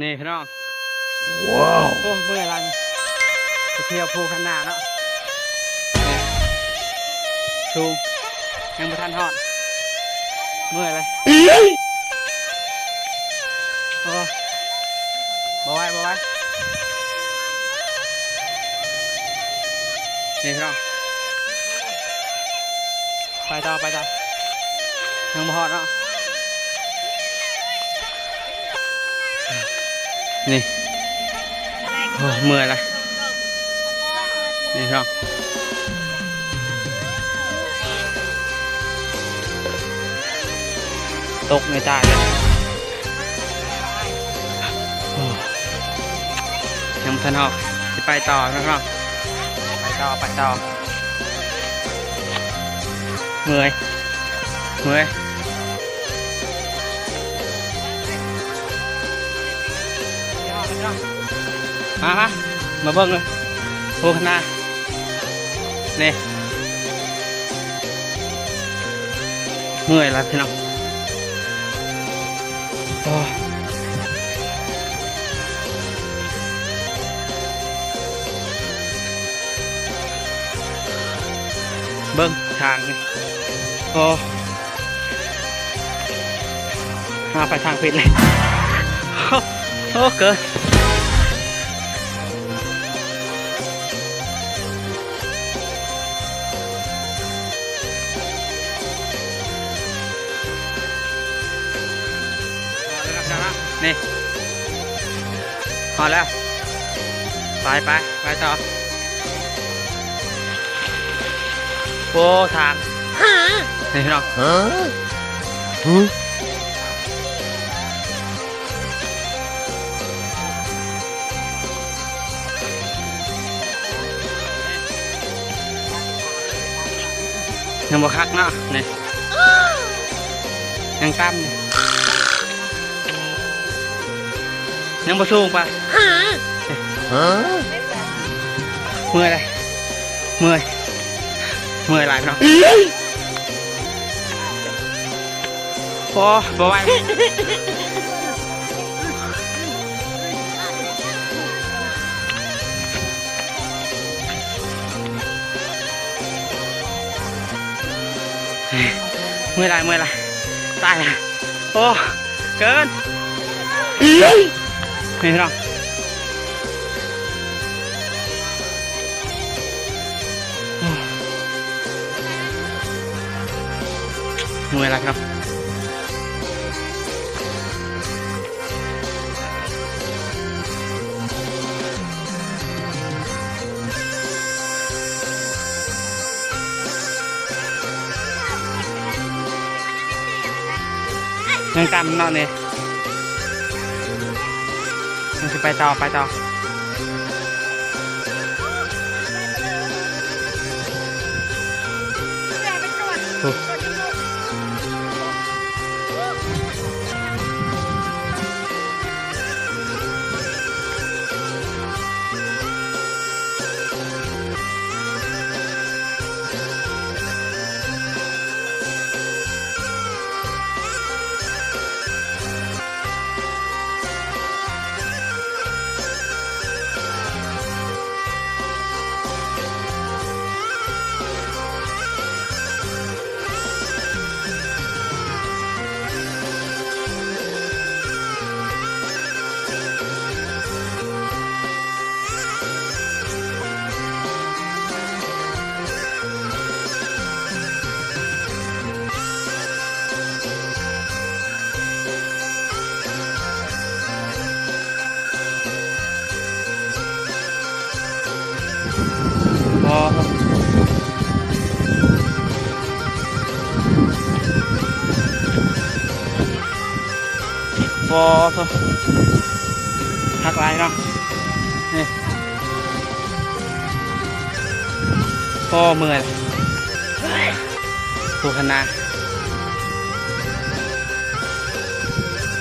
นี่พี่น้องว้าวโอ้เมื่อไรไปเที่ยวภูขนาดเนาะชูยังไม่ทันทอดเมื่อไรโอ้บ่ไหวนี่พี่น้องไปต่อยังบ่ฮอดเนาะนี่โอ้เมื่อยละนี่ครับตกในใจเลยยังทันออกจะไปต่อนะครับไปต่อเมื่อยมาเบิ่งเลยโอ้ขนาดนี่เมื่อยแล้วพี่น้องเบิ่งทางนี่โอ้มาไปทางผิดเลยโอ้เกินนี่พอแล้วไปต่อโอ้ทางนี่พี่น้องยังบ่คักเนาะนี่ยังตั้มยังบ่สูงปะเมื่อยเลยเมื่อยหลายพี่น้องโอ้บ่ไหวเมื่อยหลายตายแล้วโอ้เกินนี่พี่น้องเมื่อยแล้วครับยังตามนอนเนี่ยยังจะไปต่อพอหักลายเนาะนี่พอเมื่อยภูขนา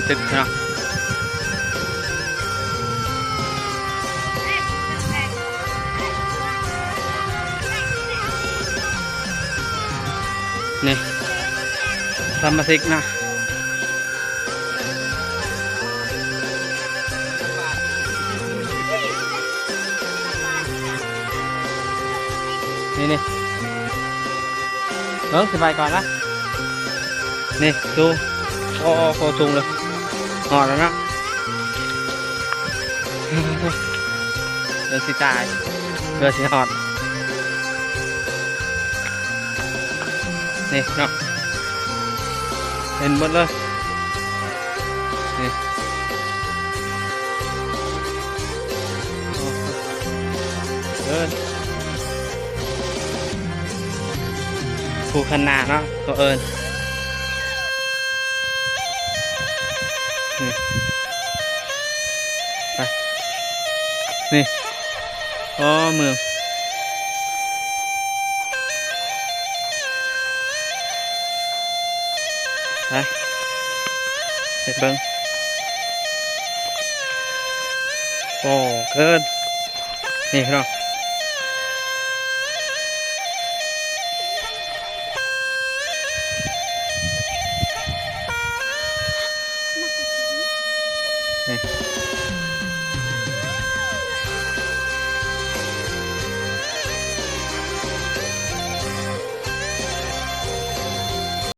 ตึกเนาะนี่สมาชิกนะ นี่สิไปก่อนนะนี่ดูโอ้โคจุงเลยหอดแล้วนะเดินสิตายเดินสิหอดนี่เนาะเห็นหมดเลยนี่เดินผูกขนาดเนาะตัวเอิญนี่ไปนี่อ๋อเมืองไปเด็กเบิ้งโอ้เกินนี่พี่น้องนี่